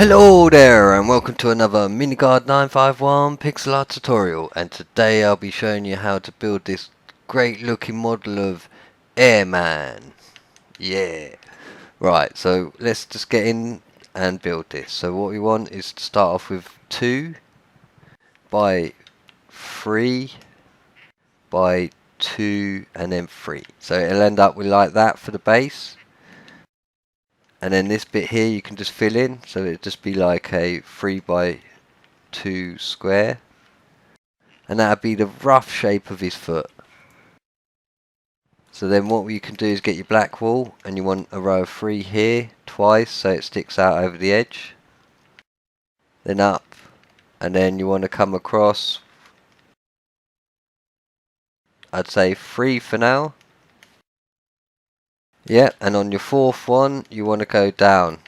Hello there and welcome to another MineCraft 951 pixel art tutorial, and today I'll be showing you how to build this great looking model of Airman. Yeah. Right, so let's just get in and build this. So what we want is to start off with 2 by 3 by 2 and then 3. So it'll end up with like that for the base. And then this bit here you can just fill in, so it'll just be like a 3 by 2 square, and that'll be the rough shape of his foot. So then what you can do is get your black wool, and you want a row of 3 here twice so it sticks out over the edge, then up, and then you want to come across, I'd say 3 for now. Yeah, and on your 4th one you want to go down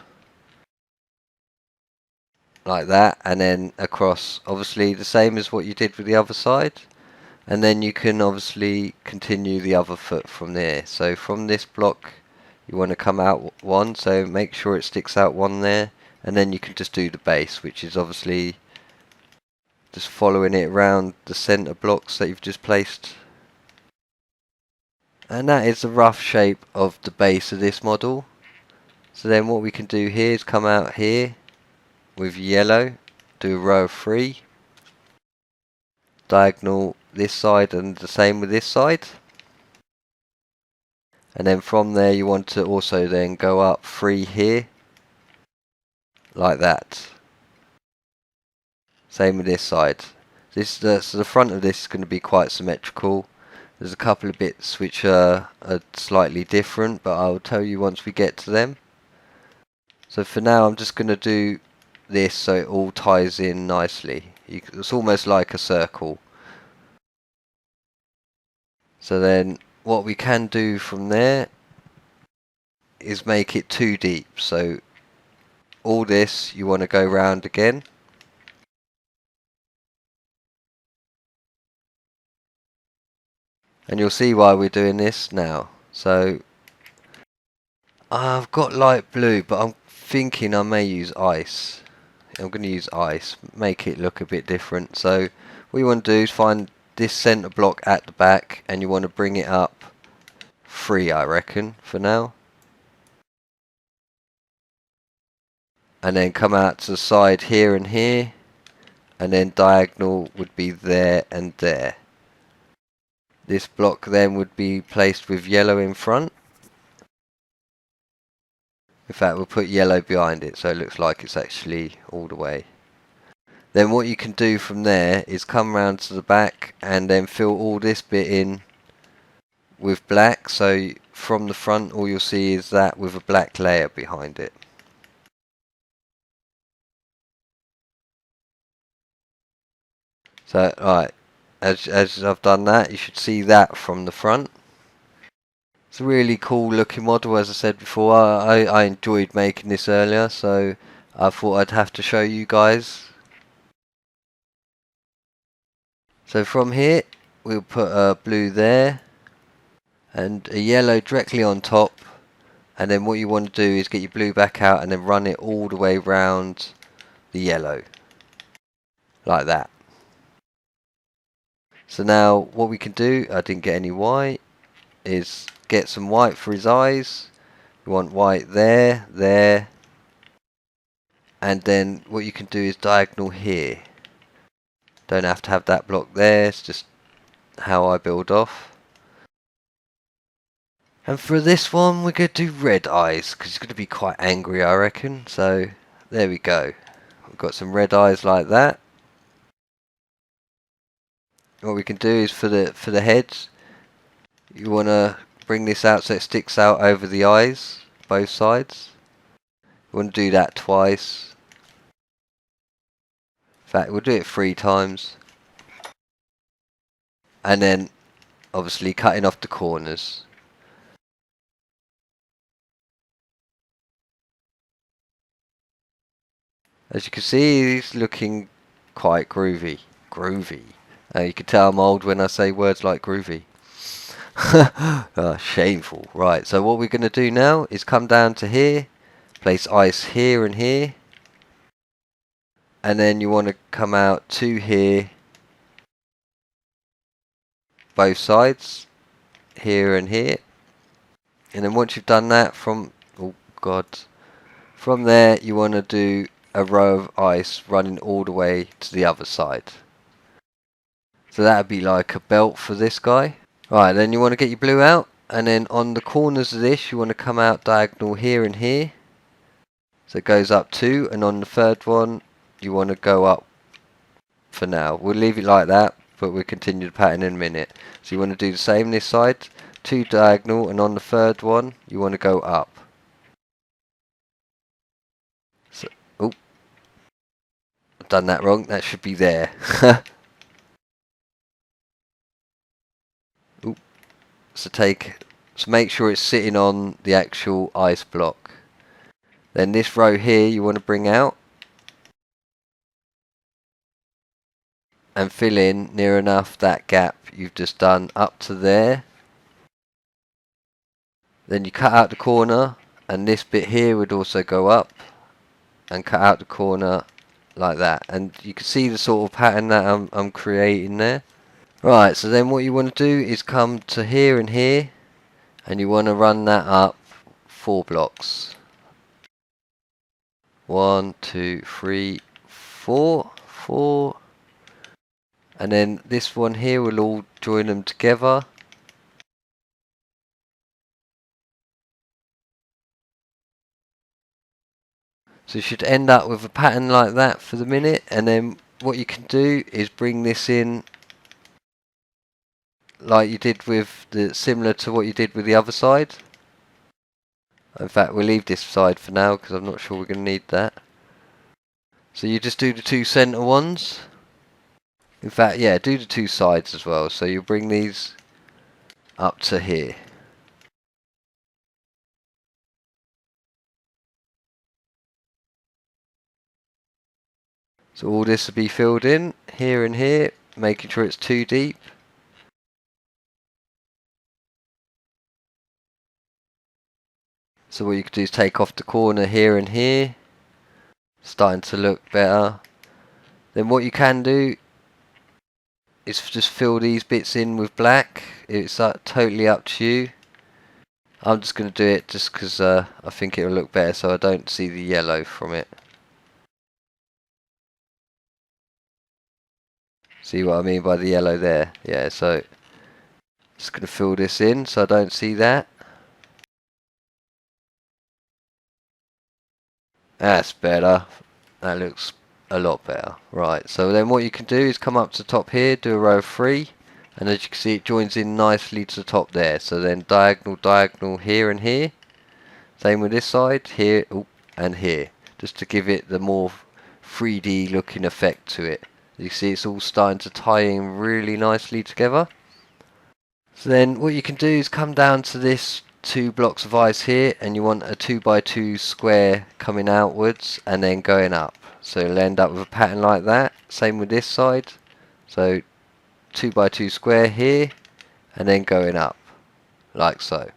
like that, and then across, obviously the same as what you did with the other side. And then you can obviously continue the other foot from there. So from this block you want to come out 1, so make sure it sticks out 1 there, and then you can just do the base, which is obviously just following it around the center blocks that you've just placed. And that is the rough shape of the base of this model. So then what we can do here is come out here with yellow, do a row of 3, diagonal this side and the same with this side, and then from there you want to also then go up 3 here like that. Same with this side. So the front of this is going to be quite symmetrical. There's a couple of bits which are slightly different, but I'll tell you once we get to them. So for now I'm just going to do this so it all ties in nicely. It's almost like a circle. So then what we can do from there is make it too deep. So all this you want to go round again. And you'll see why we're doing this now. So I've got light blue, but I'm thinking I may use ice. I'm going to use ice, make it look a bit different. So what you want to do is find this center block at the back, and you want to bring it up 3, I reckon, for now. And then come out to the side here and here, and then diagonal would be there and there. This block then would be placed with yellow in front. In fact, we'll put yellow behind it so it looks like it's actually all the way. Then what you can do from there is come round to the back and then fill all this bit in with black. So from the front all you'll see is that with a black layer behind it. So alright, as I've done that, you should see that from the front. It's a really cool looking model, as I said before. I enjoyed making this earlier, so I thought I'd have to show you guys. So from here we'll put a blue there and a yellow directly on top, and then what you want to do is get your blue back out and then run it all the way round the yellow like that. So now what we can do, I didn't get any white, is get some white for his eyes. You want white there, there, and then what you can do is diagonal here. Don't have to have that block there, it's just how I build off. And for this one we're going to do red eyes, because he's going to be quite angry, I reckon. So there we go. We've got some red eyes like that. What we can do is for the heads, you want to bring this out so it sticks out over the eyes, both sides. You want to do that twice. In fact, we'll do it 3 times. And then obviously cutting off the corners. As you can see, he's looking quite groovy. You can tell I'm old when I say words like groovy. Shameful. Right, so what we're going to do now is come down to here, place ice here and here, and then you want to come out 2 here, both sides, here and here. And then once you've done that, from there you want to do a row of ice running all the way to the other side. So that would be like a belt for this guy. Right, then you want to get your blue out, and then on the corners of this you want to come out diagonal here and here. So it goes up 2, and on the third one you want to go up for now. We'll leave it like that, but we'll continue the pattern in a minute. So you want to do the same this side, 2 diagonal, and on the third one you want to go up. So, oh, I've done that wrong. That should be there. Ooh. So make sure it's sitting on the actual ice block. Then this row here you want to bring out and fill in near enough that gap you've just done up to there. Then you cut out the corner, and this bit here would also go up and cut out the corner like that, and you can see the sort of pattern that I'm creating there. Right, so then what you want to do is come to here and here, and you want to run that up 4 blocks. 1, 2, 3, 4, 4, and then this one here will all join them together. So you should end up with a pattern like that for the minute, and then what you can do is bring this in like you did with similar to what you did with the other side. In fact, we'll leave this side for now because I'm not sure we're going to need that. So you just do the 2 center ones. In fact, yeah, do the 2 sides as well. So you bring these up to here. So all this will be filled in here and here, making sure it's 2 deep. So what you can do is take off the corner here and here, starting to look better. Then what you can do is just fill these bits in with black. It's totally up to you. I'm just going to do it just because I think it will look better so I don't see the yellow from it. See what I mean by the yellow there? Yeah, so just going to fill this in so I don't see that. That's better. That looks a lot better. Right, so then what you can do is come up to the top here, do a row of 3, and as you can see it joins in nicely to the top there. So then diagonal, diagonal here and here. Same with this side, here and here, just to give it the more 3D looking effect to it. You see it's all starting to tie in really nicely together. So then what you can do is come down to this 2 blocks of ice here, and you want a 2x2 square coming outwards and then going up. So you'll end up with a pattern like that. Same with this side. So 2x2 square here and then going up like so.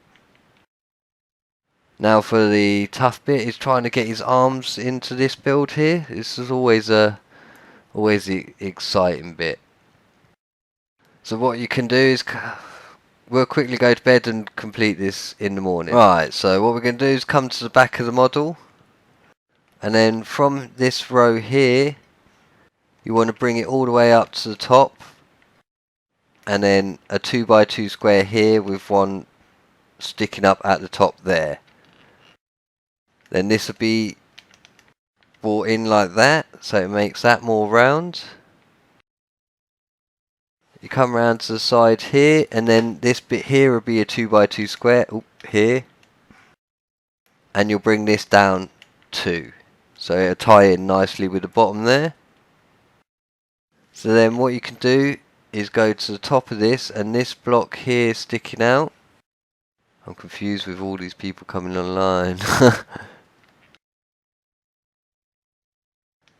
Now for the tough bit is trying to get his arms into this build here. This is always the exciting bit. So what you can do is we'll quickly go to bed and complete this in the morning. Right, so what we're going to do is come to the back of the model, and then from this row here you want to bring it all the way up to the top, and then a 2x2 square here with one sticking up at the top there. Then this will be brought in like that, so it makes that more round. You come round to the side here, and then this bit here will be a 2x2 square here, and you'll bring this down 2, so it'll tie in nicely with the bottom there. So then what you can do is go to the top of this, and this block here sticking out. I'm confused with all these people coming online.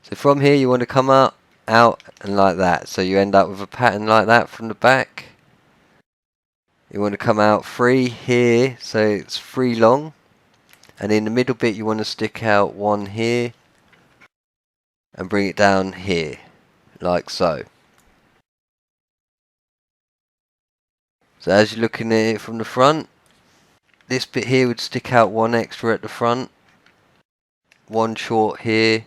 So from here you want to come out and like that, so you end up with a pattern like that from the back. You want to come out 3 here, so it's 3 long, and in the middle bit you want to stick out 1 here and bring it down here, like so. So as you're looking at it from the front, this bit here would stick out one extra at the front, one short here.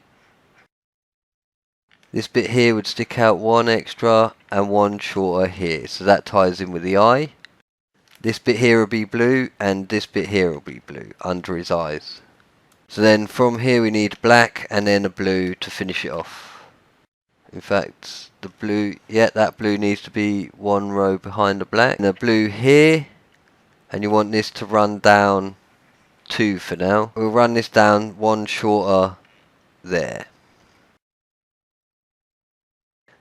This bit here would stick out one extra and one shorter here, so that ties in with the eye. This bit here will be blue and this bit here will be blue under his eyes. So then from here we need black and then a blue to finish it off. In fact, the blue, yeah, that blue needs to be one row behind the black. And a blue here, and you want this to run down 2 for now. We'll run this down one shorter there.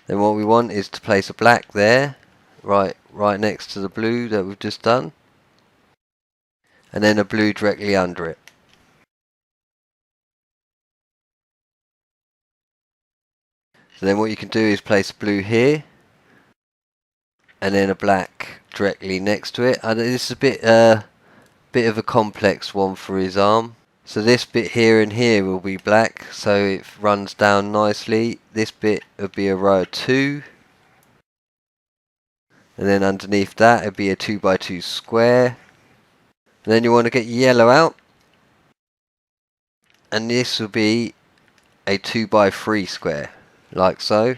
Then what we want is to place a black there, right next to the blue that we've just done. And then a blue directly under it. So then what you can do is place a blue here, and then a black directly next to it. And this is a bit of a complex one for his arm. So this bit here and here will be black, so it runs down nicely. This bit would be a row of 2. And then underneath that it'd be a 2x2 square. And then you want to get yellow out. And this will be a 2x3 square, like so.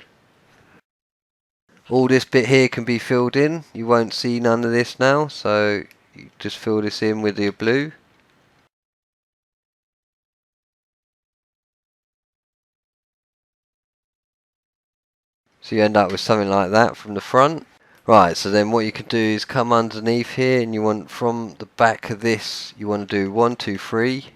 All this bit here can be filled in. You won't see none of this now, so you just fill this in with your blue. So you end up with something like that from the front. Right, so then what you can do is come underneath here, and you want from the back of this, you want to do 1, 2, 3.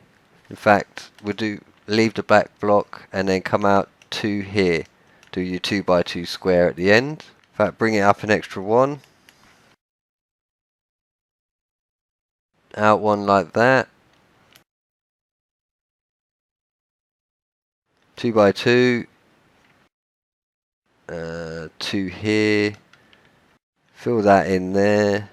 In fact, we'll leave the black block and then come out 2 here. Do your 2x2 square at the end. In fact, bring it up an extra 1. Out 1 like that. 2x2. 2 here. Fill that in there.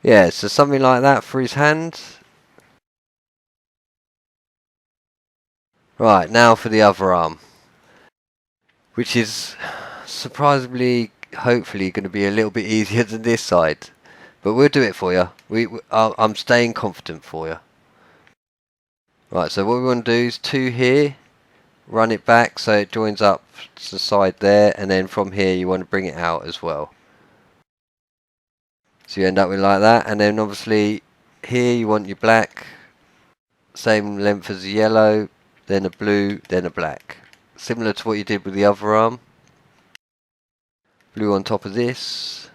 Yeah, so something like that for his hands. Right, now for the other arm, which is surprisingly, hopefully, going to be a little bit easier than this side. But we'll do it for you. I'm staying confident for you. Right, so what we want to do is 2 here, run it back so it joins up to the side there, and then from here you want to bring it out as well. So you end up with like that, and then obviously here you want your black, same length as the yellow, then a blue, then a black. Similar to what you did with the other arm. Blue on top of this.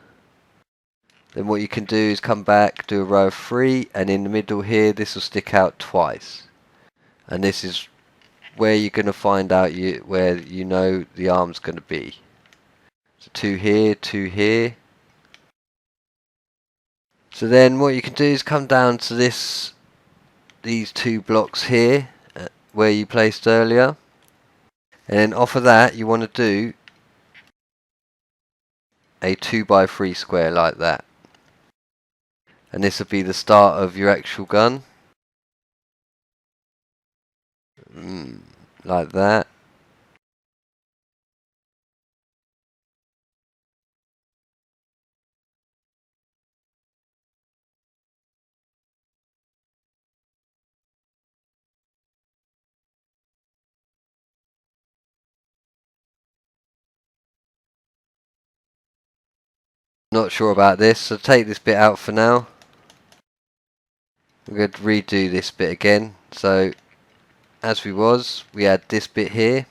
Then what you can do is come back, do a row of 3, and in the middle here this will stick out twice. And this is where you're going to find out where you know the arm's going to be. So 2 here, 2 here. So then what you can do is come down to these 2 blocks here where you placed earlier, and then off of that you want to do a 2x3 square like that, and this will be the start of your actual gun. Like that. Not sure about this, so take this bit out for now. We're going to redo this bit again. So as we had this bit here.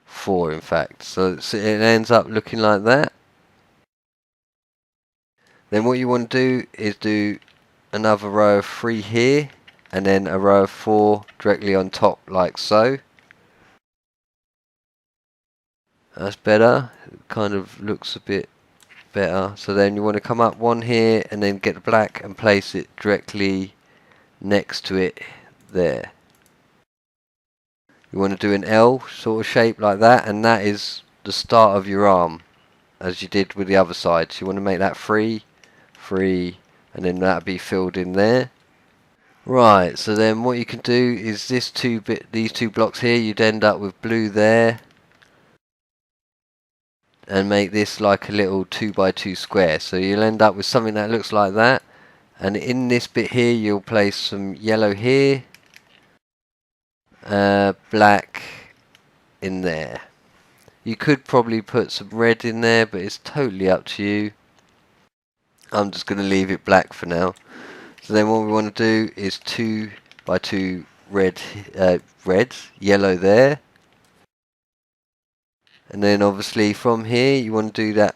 Four in fact, so it ends up looking like that. Then what you want to do is do another row of 3 here, and then a row of 4 directly on top like so. That's better. It kind of looks a bit better. So then you want to come up one here and then get the black and place it directly next to it there. You want to do an L sort of shape like that, and that is the start of your arm, as you did with the other side. So you want to make that 3, 3, and then that'll be filled in there. Right, so then what you can do is these two blocks here, you'd end up with blue there, and make this like a little 2x2 square. So you'll end up with something that looks like that, and in this bit here you'll place some yellow here, black in there. You could probably put some red in there, but it's totally up to you. I'm just going to leave it black for now. So then what we want to do is 2x2 red, yellow there. And then obviously from here you want to do that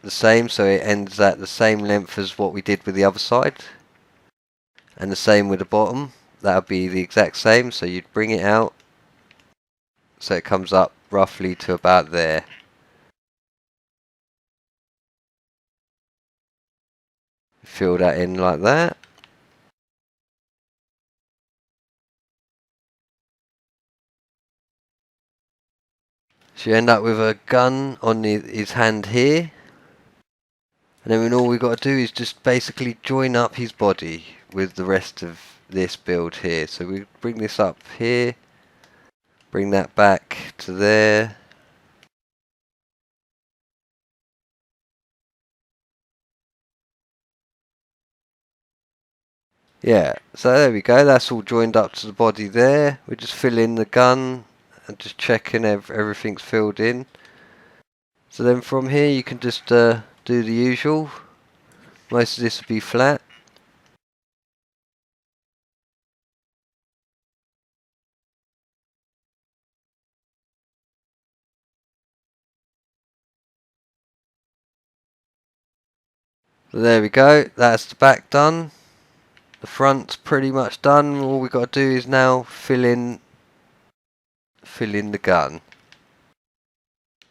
the same, so it ends at the same length as what we did with the other side. And the same with the bottom, that'll be the exact same, so you'd bring it out so it comes up roughly to about there. Fill that in like that. So you end up with a gun on his hand here. And then all we've got to do is just basically join up his body with the rest of this build here. So we bring this up here, bring that back to there. Yeah, so there we go, that's all joined up to the body there. We just fill in the gun and just checking everything's filled in. So then from here you can just do the usual. Most of this will be flat. So there we go, that's the back done. The front's pretty much done. All we've got to do is now fill in the gun.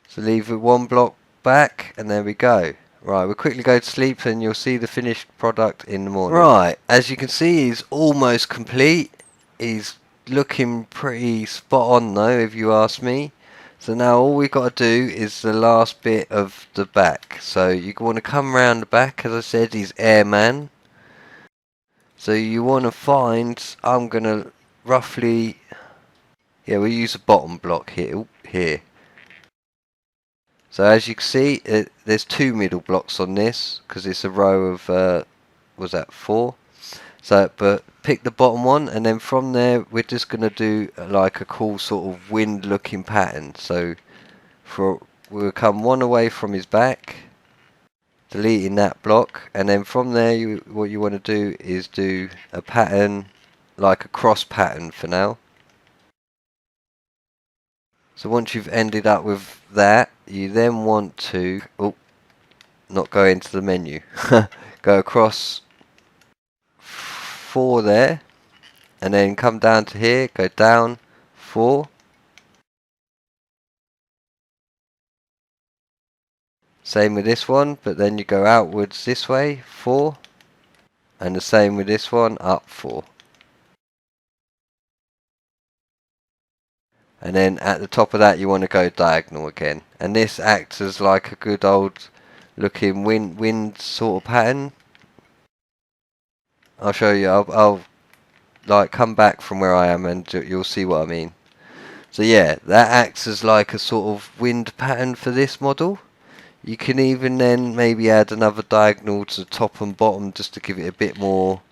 So leave it one block back, and there we go. Right, we'll quickly go to sleep and you'll see the finished product in the morning. Right, as you can see, he's almost complete. He's looking pretty spot on though, if you ask me. So now all we've got to do is the last bit of the back. So you want to come around the back, as I said, he's Airman. So you want to find, I'm going to roughly, yeah, we'll use a bottom block here. So as you can see, there's 2 middle blocks on this, because it's a row of, was that 4? So, but pick the bottom one, and then from there, we're just going to do like a cool sort of wind looking pattern. So we'll come one away from his back, deleting that block, and then from there what you want to do is do a pattern like a cross pattern for now. So once you've ended up with that, you then want to not go into the menu go across 4 there, and then come down to here, go down 4. Same with this one, but then you go outwards this way, 4. And the same with this one, up 4. And then at the top of that you want to go diagonal again. And this acts as like a good old looking wind sort of pattern. I'll show you, I'll like come back from where I am and you'll see what I mean. So yeah, that acts as like a sort of wind pattern for this model. You can even then maybe add another diagonal to the top and bottom just to give it a bit more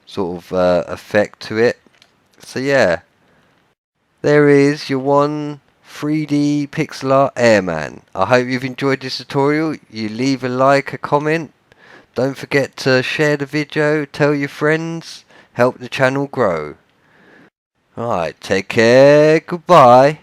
sort of effect to it. So yeah, there is your one 3D pixel art Airman. I hope you've enjoyed this tutorial. You leave a like, a comment. Don't forget to share the video, tell your friends, help the channel grow. Alright, take care, goodbye.